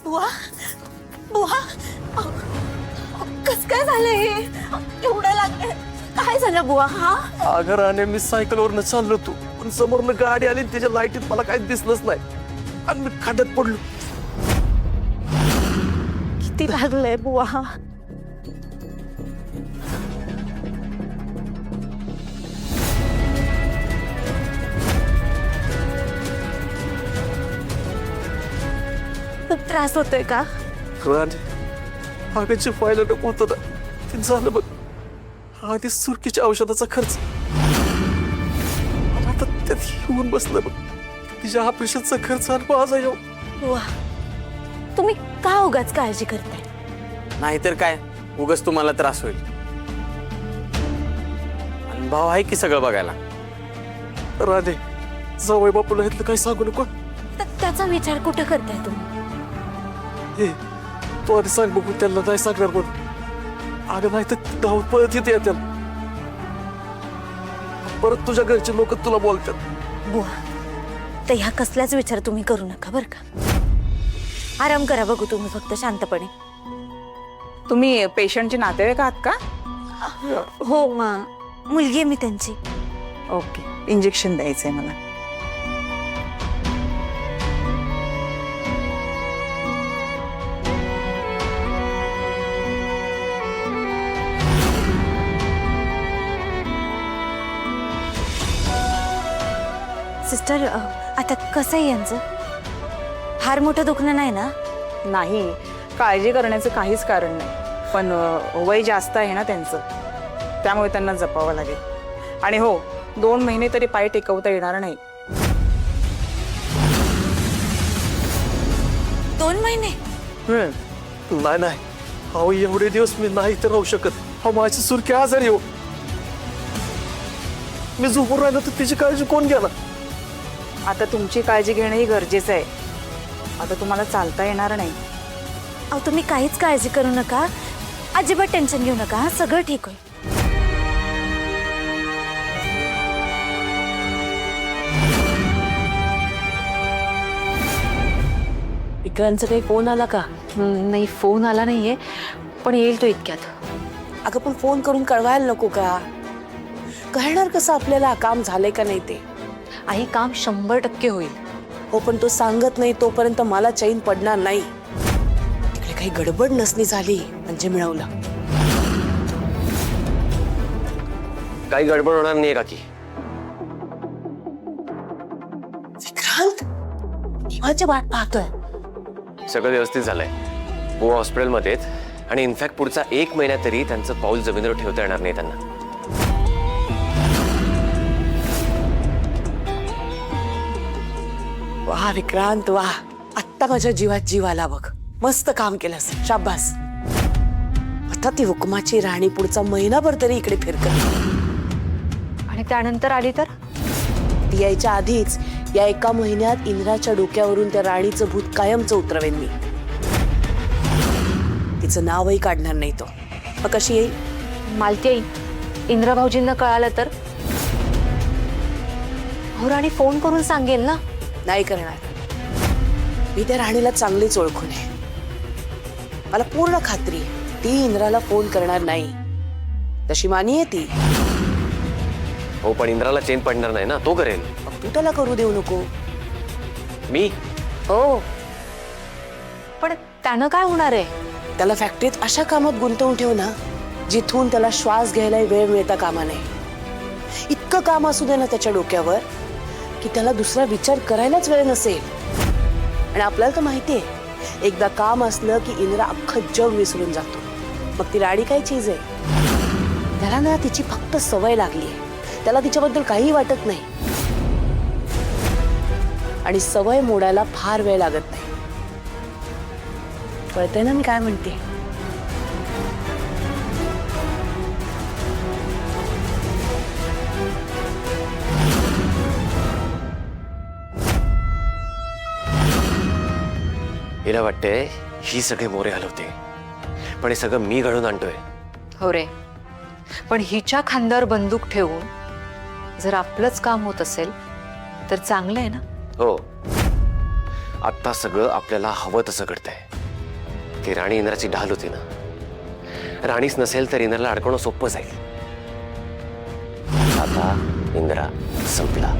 बुवा बुवा कस काय झालं हे? एवढं लागलं काय झालं बुवा? हा अगं राणे, मी सायकलवरनं चाललो तू, पण समोरनं गाडी आली आणि त्याच्या लाईटीत मला काही दिसलंच नाही आणि मी खड्ड्यात पडलो. किती लागलंय बुवा? खूप त्रास होतोय का? राणे, अगं व्हायला नको होतं ना, ते झालं बघ. आधी सुरकीच्या औषधाचा खर्च, आता त्यात येऊन बसलं बघ. तिच्या ऑपरेशनचा खर्च आणि माझा येऊ. बुवा तुम्ही का उगाच काळजी करताय? नाहीतर काय, उगाच तुम्हाला त्रास होईल. आणि भाऊ आहे की सगळं बघायला. राणे, जावई बापूला इथलं काही सांगू नको. त्याचा विचार कुठं करताय तुम्ही? हे तू आधी सांग बघू, त्यांना नाही सांगणार म्हणून. अगं नाही तर धावत पळत येते त्याला, परत तुझ्या घरचे लोक तुला बोलतात. बुवा तर ह्या कसल्याच विचार तुम्ही करू नका बरं का. आराम करा बघू तुम्ही फक्त शांतपणे. तुम्ही पेशंटचे नातेवाईक आहात का? हो मुलगी आहे मी त्यांची. ओके, इंजेक्शन द्यायचंय मला. सिस्टर आता कसं आहे यांचं? फार मोठं दुखणं नाही ना? नाही, काळजी करण्याचं काहीच कारण नाही, पण वय जास्त आहे ना त्यांचं, त्यामुळे त्यांना जपावं लागेल. आणि हो, 2 महिने तरी पाय टेकवता येणार नाही. 2 महिने? नाही नाही, अहो एवढे दिवस मी नाही तर राहू शकत. हा माझी सुरकी आजारी हो, मी झोपून राहिलो तर तिची काळजी कोण घ्यायला? आता तुमची काळजी घेणंही गरजेचं आहे. आता तुम्हाला चालता येणार नाही. अहो तुम्ही काहीच काळजी करू नका, अजिबात टेन्शन घेऊ नका, सगळं ठीक होईल. विक्रांतचा काही फोन आला का? नाही, फोन आला नाहीये, पण येईल तो इतक्यात. अगं पण फोन करून कळवायला नको का? कळणार कसं आपल्याला काम झालंय का नाही ते? आई, काम 100% होईल. हो, पण तो सांगत नाही तोपर्यंत मला चैन पडणार नाही. तिकडे काही गडबड नसली झाली म्हणजे मिळवलं. काही गडबड होणार नाही काकी. विक्रांत देवाची वाट पाहतोय. सगळं व्यवस्थित झालंय. बुवा हॉस्पिटलमध्ये आहेत आणि इनफॅक्ट पुढचा 1 महिना तरी त्यांचं पाऊल जमिनीवर ठेवता येणार नाही त्यांना. वाह विक्रांत वाह, आत्ता माझ्या जीवात जीव आला बघ. मस्त काम केलंस, शाबास. आता ती हुकुमाची राणी पुढचा महिनाभर तरी इकडे फिरकत. आणि त्यानंतर आली तर? ती यायच्या आधीच या 1 महिन्यात इंद्राच्या डोक्यावरून त्या राणीचं भूत कायमचं उतरवेन मी. तिचं नावही काढणार नाही तो. मग कशी येईल? मालती आई, इंद्र भाऊजींना कळालं तर? हो, राणी फोन करून सांगेल ना. नाही करणार. मी त्या राणीला चांगलीच ओळखून आहे. मला पूर्ण खात्री आहे ती इंद्राला फोन करणार नाही. तशी मानी आहे ती. हो, पण इंद्राला चेन पडणार नाही ना, तो करेल. मग तू त्याला करू देऊ नको. मी? हो, पण त्यानं काय होणार आहे? त्याला फॅक्टरीत अशा कामात गुंतवून ठेव ना जिथून त्याला श्वास घ्यायला वेळ मिळता कामा नये. इतकं काम असू दे ना त्याच्या डोक्यावर की त्याला दुसरा विचार करायलाच वेळ नसेल. आणि आपल्याला तर माहितीये, एकदा काम असलं की इंद्रा अख्खं जग विसरून जातो. मग ती राणी काय चीज आहे? त्याला ना तिची फक्त सवय लागली आहे. त्याला तिच्याबद्दल काही वाटत नाही आणि सवय मोडायला फार वेळ लागत नाही. कळतंय ना मी काय म्हणते? हिला वाटतंय ही सगळे मोरे हलवते, पण हे सगळं मी घडून आणतोय. हो रे, पण हिच्या खांद्यावर बंदूक ठेवून जर आपलंच काम होत असेल तर चांगलं आहे ना. हो, आत्ता सगळं आपल्याला हवं तसं घडतंय. ती राणी इंद्राची ढाल होती ना, राणीच नसेल तर इंद्राला अडकवणं सोपं जाईल. आता इंद्रा संपला.